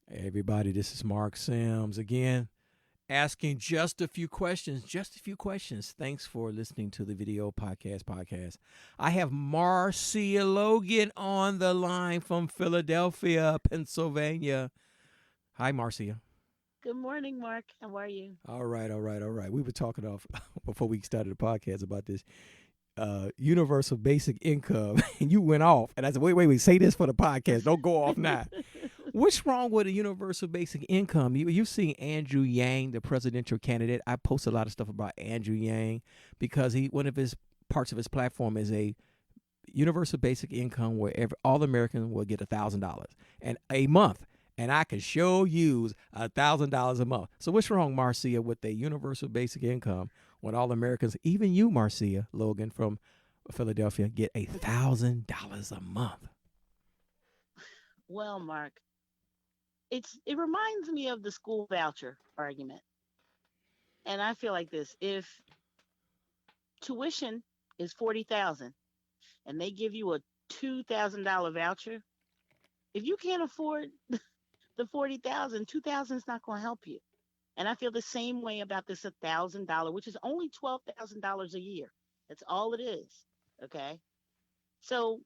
Hey, everybody, this is Marc Sims again, asking just a few questions. Just a few questions. Thanks for listening to the video podcast. I have Marcia Logan on the line from Philadelphia, Pennsylvania. Hi, Marcia. Good morning, Mark. How are you? All right. We were talking off before we started the podcast about this universal basic income, and you went off. And I said, wait, say this for the podcast. Don't go off now. What's wrong with a universal basic income? You've seen Andrew Yang, the presidential candidate. I post a lot of stuff about Andrew Yang because one of his parts of his platform is a universal basic income where all Americans will get $1,000 and a month. And I can show use $1,000 a month. So what's wrong, Marcia, with a universal basic income when all Americans, even you, Marcia Logan from Philadelphia, get $1,000 a month? Well, Mark, it reminds me of the school voucher argument. And I feel like this. If tuition is 40,000 and they give you a $2,000 voucher, if you can't afford the 40,000, 2,000 is not going to help you. And I feel the same way about this $1,000, which is only $12,000 a year. That's all it is. Okay. So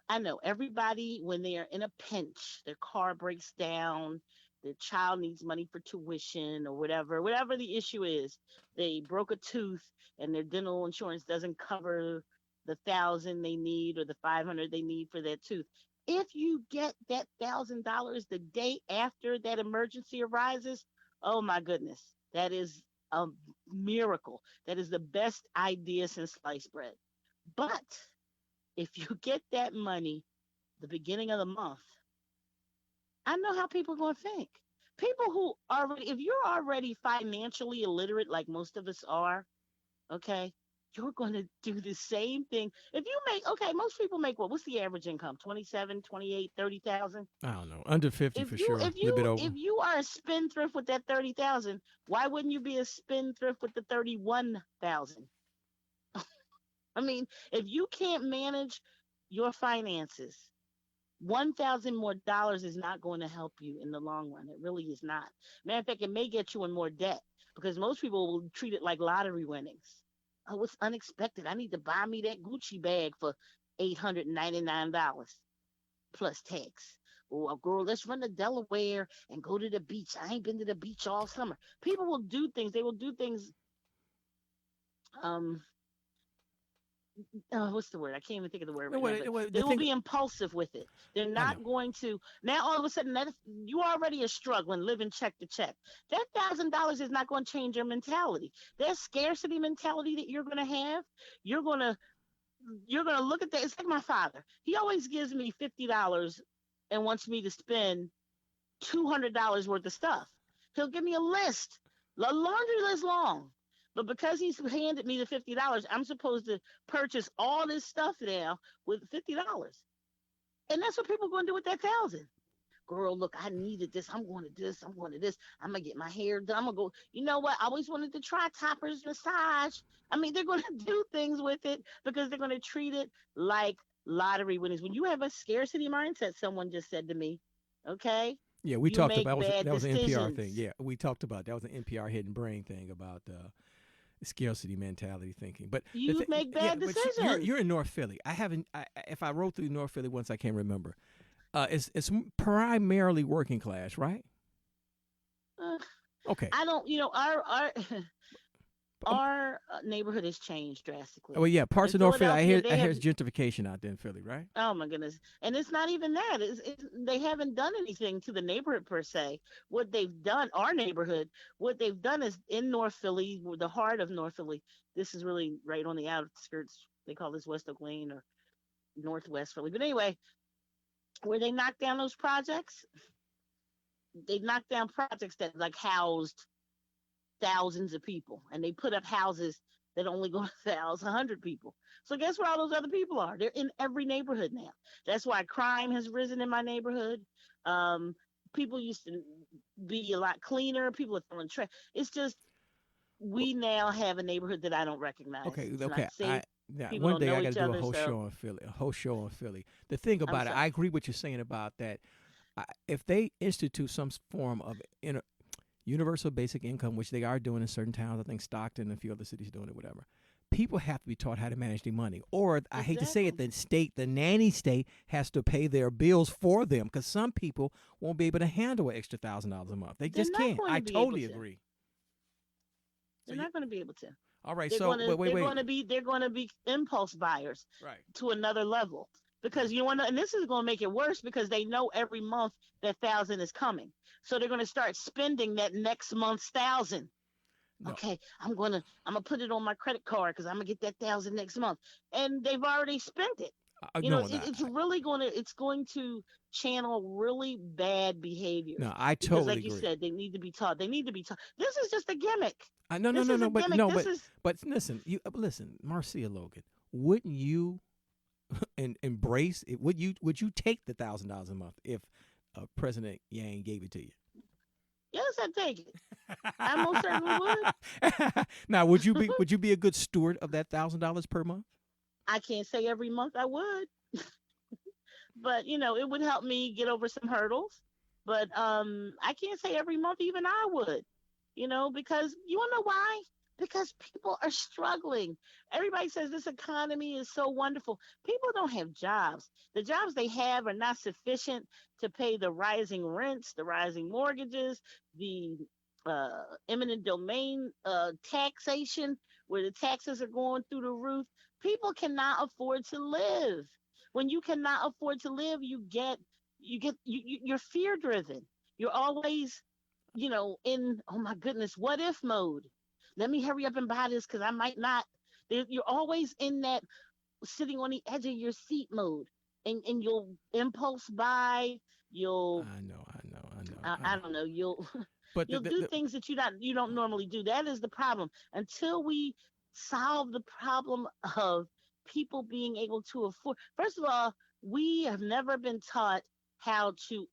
I know everybody, when they are in a pinch, their car breaks down, their child needs money for tuition or whatever the issue is, they broke a tooth and their dental insurance doesn't cover the 1,000 they need or the 500 they need for that tooth. If you get that $1,000 the day after that emergency arises, oh my goodness, that is a miracle. That is the best idea since sliced bread. But if you get that money the beginning of the month, I know how people are going to think. People who already, if you're already financially illiterate, like most of us are, okay, you're going to do the same thing. If you make, okay, most people make what? What's the average income? 27, 28, 30,000. I don't know. Under 50 If for you sure. A if little bit you over. if you are a spendthrift with that 30,000, why wouldn't you be a spendthrift with the 31,000? I mean, if you can't manage your finances, 1,000 more dollars is not going to help you in the long run. It really is not. Matter of fact, it may get you in more debt because most people will treat it like lottery winnings. Oh, it's unexpected. I need to buy me that Gucci bag for $899 plus tax. Oh, girl, let's run to Delaware and go to the beach. I ain't been to the beach all summer. People will do things. They will do things. Um, what's the word? I can't even think of the word No, right now, but the they will thing, be impulsive with it. They're I know. not going to now all of a sudden that you already are struggling, living check to check. That $1,000 is not going to change your mentality. That scarcity mentality that you're going to have, you're going to you're going to look at that. It's like my father. He always gives me $50 and wants me to spend $200 worth of stuff. He'll give me a list, a laundry list long. But because he's handed me the $50, I'm supposed to purchase all this stuff now with $50. And that's what people are going to do with that 1,000. Girl, look, I needed this. I'm going to this. I'm going to this. I'm going to get my hair done. I'm going to go. You know what? I always wanted to try toppers massage. I mean, they're going to do things with it because they're going to treat it like lottery winnings. When you have a scarcity mindset, someone just said to me, okay, Yeah, we you talked make about bad that was an NPR decisions. thing. Yeah, we talked about that was an NPR Hidden Brain thing about scarcity mentality thinking. But the You thing, make yeah, bad but decisions. you're in North Philly. I haven't. If I rode through North Philly once, I can't remember. It's primarily working class, right? Uh, Okay. I don't, our Um, our neighborhood has changed well, drastically. yeah, parts In of North Philly. Philadelphia, I they hear have it's gentrification out there in Philly, right? oh my goodness, and it's not even that. They haven't done anything to the neighborhood per se. What they've done, our neighborhood, what they've done is in North Philly, the heart of North Philly. This is really right on the outskirts. They call this West Oak Lane or Northwest Philly. But anyway, where they knocked down those projects, they knocked down projects that like housed thousands of people, and they put up houses that only go to house 100 people. So guess where all those other people are? They're in every neighborhood now. That's why crime has risen in my neighborhood. Um, People used to be a lot cleaner. People are throwing trash. It's just Well, we now have a neighborhood that I don't recognize. okay, It's not okay. safe. People One don't day know I got to each do a other. whole So show on Philly. A whole show on Philly. The thing I'm about it, I sorry. agree with you saying about that. If they institute some form of universal basic income, which they are doing in certain towns, I think Stockton and a few other cities doing it, whatever. People have to be taught how to manage their money. Or I hate to say it, Exactly. the nanny state has to pay their bills for them because some people won't be able to handle an extra $1,000 a month. They They're just not can't. going I to be able totally to. agree. So They're you, not going to be able to. all right. They're So going to wait, they're wait. going to be they're going to be impulse buyers Right, to another level right. because you want to, and this is going to make it worse because they know every month that thousand is coming, so they're going to start spending that next month's thousand. No, Okay, I'm gonna put it on my credit card because I'm gonna get that thousand next month, and they've already spent it. no, It's really going to channel really bad behaviors no. I because, totally like you agree. said, they need to be taught. They need to be taught. This is just a gimmick. No, no, This no, is a no. But gimmick. no, This is but listen. Listen, Marcia Logan. Wouldn't you and embrace it? Would you take the $1,000 a month if President Yang gave it to you? yes, I take it. I most certainly would. Now, would you be a good steward of that $1,000 per month? I can't say every month I would, but it would help me get over some hurdles. But I can't say every month even I would, because you wanna know why? Because people are struggling. Everybody says this economy is so wonderful. People don't have jobs. The jobs they have are not sufficient to pay the rising rents, the rising mortgages, the eminent domain taxation, where the taxes are going through the roof. People cannot afford to live. When you cannot afford to live, you're fear driven. You're always, in, oh my goodness, what if mode. Let me hurry up and buy this because I might not. You're always in that sitting on the edge of your seat mode, and you'll impulse buy. You'll, I know, I know, I know, I I know. don't know. You'll But you'll do things that you don't normally do. That is the problem. Until we solve the problem of people being able to afford. First of all, we have never been taught how to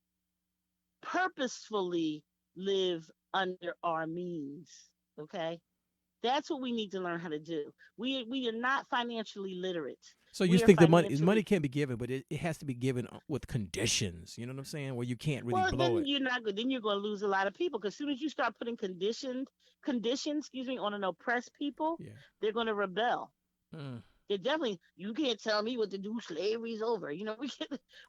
purposefully live under our means. Okay, that's what we need to learn how to do. We are not financially literate. so you We are think the money financially. can be given, but it has to be given with conditions. You know what I'm saying? Where you can't really Well, blow then it. you're not good. Then you're going to lose a lot of people because as soon as you start putting conditions, excuse me, on an oppressed people, Yeah. they're going to rebel. Mm, They definitely. You can't tell me what to do. Slavery's over.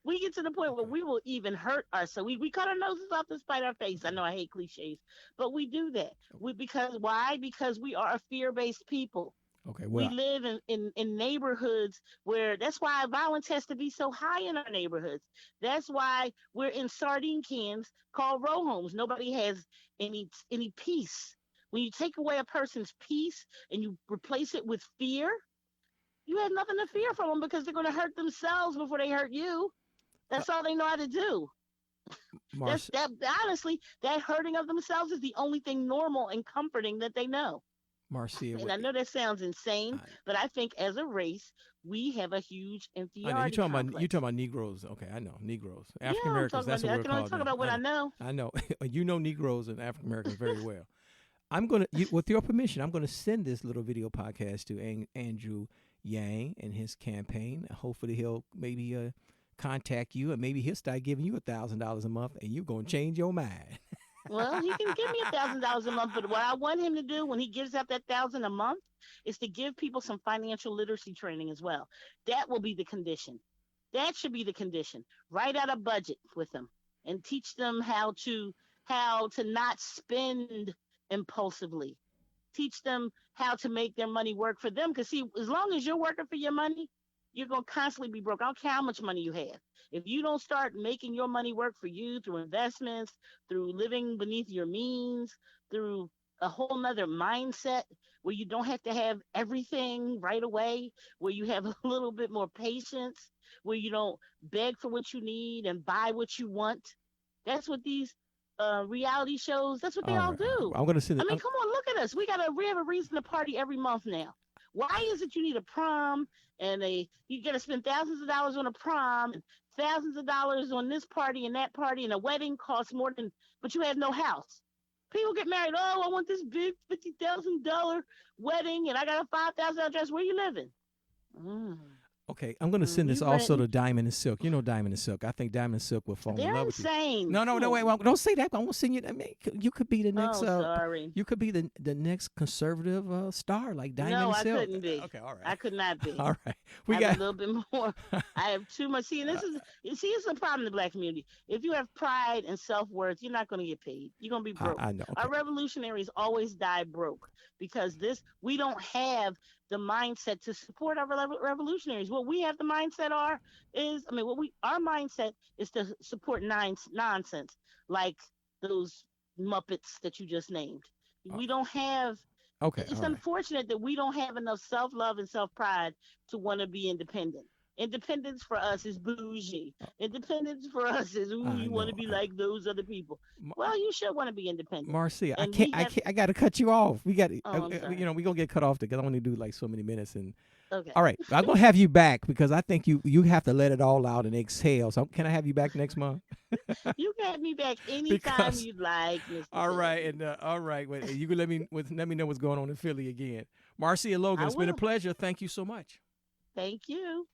We get to the point where okay. we will even hurt ourselves. We cut our noses off to spite our face. I Okay. know I hate cliches, but we do that. o- Because why? Because we are a fear based people. Okay. We Well, live in neighborhoods where that's why violence has to be so high in our neighborhoods. That's why we're in sardine cans called row homes. Nobody has any peace. When you take away a person's peace and you replace it with fear, you have nothing to fear from them because they're going to hurt themselves before they hurt you. uh, That's all they know how to do. That's Marcia, that honestly, that hurting of themselves is the only thing normal and comforting that they know. Marcia, And I know that sounds insane, I, but I think as a race, we have a huge I know you inferiority talking about you complex. talking about Negroes. Okay, I know Negroes, Yeah, African I'm Americans. talking That's about. what I we're can only called talk now. about what I know. I know. You know Negroes and African Americans very well. With your permission, I'm gonna send this little video podcast to Andrew Yang and his campaign. Hopefully, he'll maybe contact you, and maybe he'll start giving you $1,000 a month, and you're gonna change your mind. Well, he can give me $1,000 a month, but what I want him to do when he gives out that thousand a month is to give people some financial literacy training as well. That will be the condition. That should be the condition. Write out a budget with them and teach them how to not spend impulsively. Teach them how to make their money work for them. Because see, as long as you're working for your money, you're gonna constantly be broke. I don't care how much money you have. If you don't start making your money work for you through investments, through living beneath your means, through a whole nother mindset where you don't have to have everything right away, where you have a little bit more patience, where you don't beg for what you need and buy what you want. That's what these reality shows. That's what they All all right, all right. do. I'm gonna send I it. mean, come on, look at us. We have a reason to party every month now. Why is it you need a prom and you got to spend thousands of dollars on a prom and thousands of dollars on this party and that party and a wedding costs more than, but you have no house. People get married. Oh, I want this big $50,000 wedding and I got a $5,000 dress. Where you living? Mm. Okay, I'm gonna send this You also rent. to Diamond and Silk. You know Diamond and Silk. I think Diamond and Silk will fall in They're love with you. insane. No, no, Come no, wait, on. well, don't say that. I'm gonna send you. I mean, you could be the next. Oh, sorry. You could be the next conservative star like Diamond No, and I Silk. couldn't be. Okay, all I right, could not be. all right. I We have a got. little bit more. I have too much. See, and this is, you see, it's a problem in the black community. If you have pride and self worth, you're not going to get paid. You're going to be broke. I know. Okay. Our revolutionaries always die broke because we don't have the mindset to support our revolutionaries. What we have the mindset our mindset is to support nonsense like those Muppets that you just named. Uh, We don't have Okay. it's All right. unfortunate that we don't have enough self love and self pride to want to be independent. Independence for us is bougie. Independence for us is, ooh, I you want to know. be like those other people. Well, you should want to be independent. Marcia, I And can't. we I have, can't. I got to cut you off. We got. oh, I'm sorry. We gonna get cut off because I only do like so many minutes. And Okay. all right, I'm gonna have you back because I think you have to let it all out and exhale. So can I have you back next month? You can have me back anytime Because you'd like, Mr. all right, Sims. and all right, wait, you can let me know what's going on in Philly again. Marcia Logan, I it's been a will. pleasure. Thank you so much. Thank you.